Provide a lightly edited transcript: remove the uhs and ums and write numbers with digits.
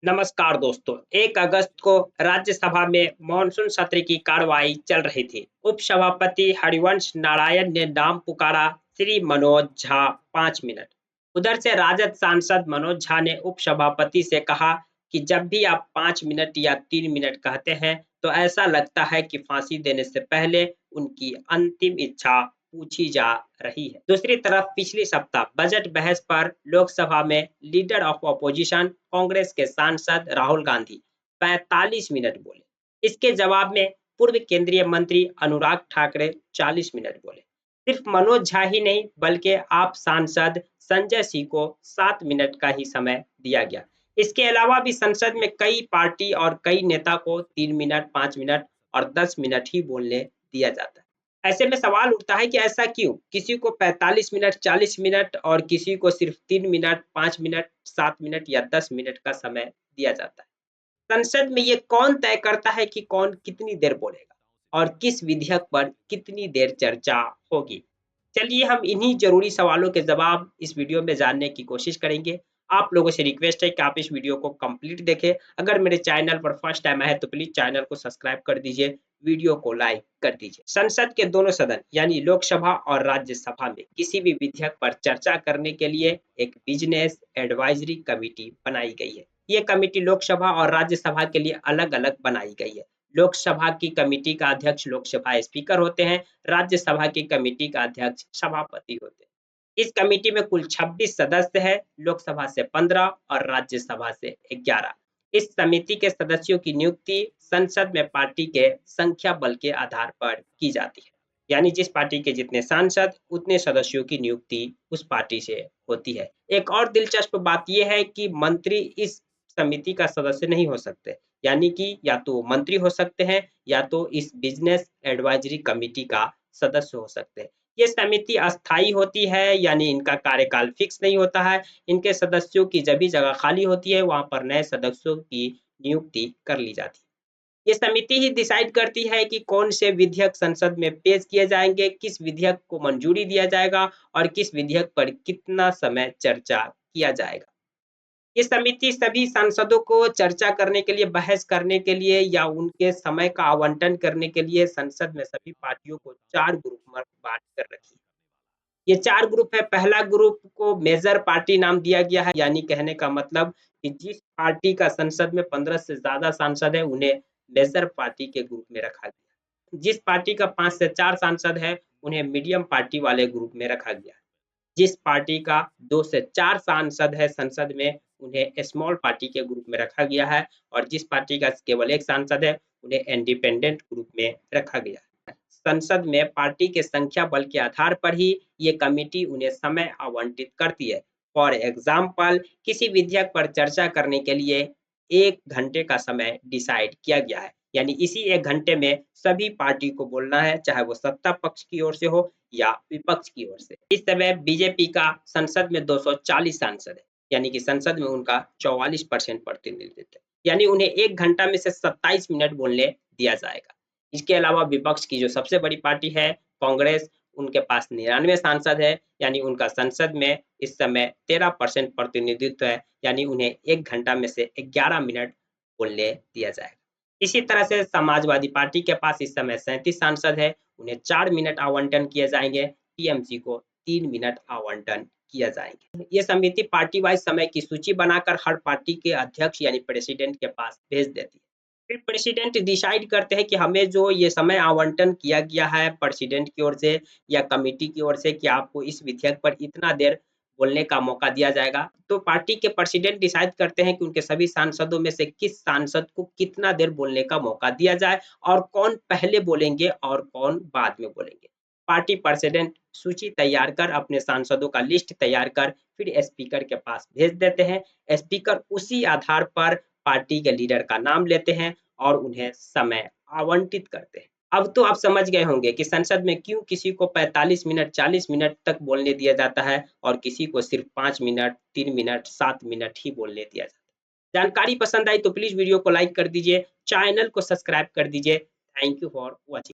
नमस्कार दोस्तों। 1 अगस्त को राज्यसभा में मॉनसून सत्र की कार्यवाही चल रही थी। उपसभापति हरिवंश नारायण ने नाम पुकारा, श्री मनोज झा 5 मिनट। उधर से राजद सांसद मनोज झा ने उपसभापति से कहा कि जब भी आप 5 मिनट या 3 मिनट कहते हैं तो ऐसा लगता है कि फांसी देने से पहले उनकी अंतिम इच्छा पूछी जा रही है। दूसरी तरफ पिछले सप्ताह बजट बहस पर लोकसभा में लीडर ऑफ ऑपोजिशन कांग्रेस के सांसद राहुल गांधी 45 मिनट बोले। इसके जवाब में पूर्व केंद्रीय मंत्री अनुराग ठाकरे 40 मिनट बोले। सिर्फ मनोज झा ही नहीं बल्कि आप सांसद संजय सिंह को 7 मिनट का ही समय दिया गया। इसके अलावा भी संसद में कई पार्टी और कई नेता को 3 मिनट, 5 मिनट और 10 मिनट ही बोलने दिया जाता है। ऐसे में सवाल उठता है कि ऐसा क्यों? किसी को 45 मिनट, 40 मिनट और किसी को सिर्फ 3 मिनट, 5 मिनट, 7 मिनट या 10 मिनट का समय दिया जाता है। संसद में ये कौन तय करता है कि कौन कितनी देर बोलेगा और किस विधेयक पर कितनी देर चर्चा होगी? चलिए हम इन्हीं जरूरी सवालों के जवाब इस वीडियो में जानने की कोशिश करेंगे। आप लोगों से रिक्वेस्ट है कि आप इस वीडियो को कंप्लीट देखें। अगर मेरे चैनल पर फर्स्ट टाइम आए तो प्लीज चैनल को सब्सक्राइब कर दीजिए, वीडियो को लाइक कर दीजिए। संसद के दोनों सदन यानी लोकसभा और राज्यसभा में किसी भी विधेयक पर चर्चा करने के लिए एक बिजनेस एडवाइजरी कमेटी बनाई गई है। ये कमेटी लोकसभा और राज्यसभा के लिए अलग-अलग बनाई गई है। लोकसभा की कमेटी का अध्यक्ष लोकसभा स्पीकर होते हैं, राज्यसभा की कमेटी का अध्यक्ष सभापति होते हैं। इस कमेटी में कुल 26 सदस्य हैं, लोकसभा से 15 और राज्यसभा से 11। इस समिति के सदस्यों की नियुक्ति संसद में पार्टी के संख्या बल के आधार पर की जाती है। यानी जिस पार्टी के जितने सांसद उतने सदस्यों की नियुक्ति उस पार्टी से होती है। एक और दिलचस्प बात यह है कि मंत्री इस समिति का सदस्य नहीं हो सकते, यानी कि या तो मंत्री हो सकते हैं या तो इस बिजनेस एडवाइजरी कमेटी का सदस्य हो सकते हैं। ये समिति अस्थायी होती है, यानी इनका कार्यकाल फिक्स नहीं होता है। इनके सदस्यों की जब भी जगह खाली होती है वहां पर नए सदस्यों की नियुक्ति कर ली जाती है। ये समिति ही डिसाइड करती है कि कौन से विधेयक संसद में पेश किए जाएंगे, किस विधेयक को मंजूरी दिया जाएगा और किस विधेयक पर कितना समय चर्चा किया जाएगा। ये समिति सभी सांसदों को चर्चा करने के लिए, बहस करने के लिए या उनके समय का आवंटन करने के लिए संसद में सभी पार्टियों को 4 ग्रुप में बांट कर रखी है। ये 4 ग्रुप है। पहला ग्रुप को मेजर पार्टी नाम दिया गया है, यानी कहने का मतलब कि जिस पार्टी का संसद में 15 से ज्यादा सांसद है उन्हें मेजर पार्टी के ग्रुप में रखा गया। जिस पार्टी का 5 से 4 सांसद है उन्हें मीडियम पार्टी वाले ग्रुप में रखा गया। जिस पार्टी का 2 से 4 सांसद है संसद में उन्हें स्मॉल पार्टी के ग्रुप में रखा गया है और जिस पार्टी का केवल 1 सांसद है उन्हें इंडिपेंडेंट ग्रुप में रखा गया है। संसद में पार्टी के संख्या बल के आधार पर ही ये कमेटी उन्हें समय आवंटित करती है। फॉर एग्जाम्पल किसी विधेयक पर चर्चा करने के लिए 1 घंटे का समय डिसाइड किया गया है, यानी इसी 1 घंटे में सभी पार्टी को बोलना है, चाहे वो सत्ता पक्ष की ओर से हो या विपक्ष की ओर से। इस समय बीजेपी का संसद में 240 सांसद है, यानी कि संसद में उनका 44% प्रतिनिधित्व है, यानी उन्हें 1 घंटा में से 27 मिनट बोलने दिया जाएगा। इसके अलावा विपक्ष की जो सबसे बड़ी पार्टी है कांग्रेस, उनके पास 99 सांसद है, यानी उनका संसद में इस समय 13% प्रतिनिधित्व है, यानी उन्हें 1 घंटा में से 11 मिनट बोलने दिया जाएगा। इसी तरह से समाजवादी पार्टी के पास इस समय 37 सांसद है, उन्हें 4 मिनट आवंटन किए जाएंगे। टीएमसी को 3 मिनट आवंटन किया जाएंगे। ये समिति पार्टी वाइज समय की सूची बनाकर हर पार्टी के अध्यक्ष यानी प्रेसिडेंट के पास भेज देती है। फिर प्रेसिडेंट डिसाइड करते हैं कि हमें जो ये समय आवंटन किया गया है प्रेसिडेंट की ओर से या कमेटी की ओर से कि आपको इस विधेयक पर इतना देर बोलने का मौका दिया जाएगा, तो पार्टी के प्रेसिडेंट डिसाइड करते हैं कि उनके सभी सांसदों में से किस सांसद को कितना देर बोलने का मौका दिया जाए और कौन पहले बोलेंगे और कौन बाद में बोलेंगे। पार्टी प्रेसिडेंट सूची तैयार कर अपने सांसदों का लिस्ट तैयार कर फिर स्पीकर के पास भेज देते हैं। स्पीकर उसी आधार पर पार्टी के लीडर का नाम लेते हैं और उन्हें समय आवंटित करते हैं। अब तो आप समझ गए होंगे कि संसद में क्यों किसी को 45 मिनट, 40 मिनट तक बोलने दिया जाता है और किसी को सिर्फ 5 मिनट, 3 मिनट, 7 मिनट ही बोलने दिया जाता है। जानकारी पसंद आई तो प्लीज वीडियो को लाइक कर दीजिए, चैनल को सब्सक्राइब कर दीजिए। Thank you for watching.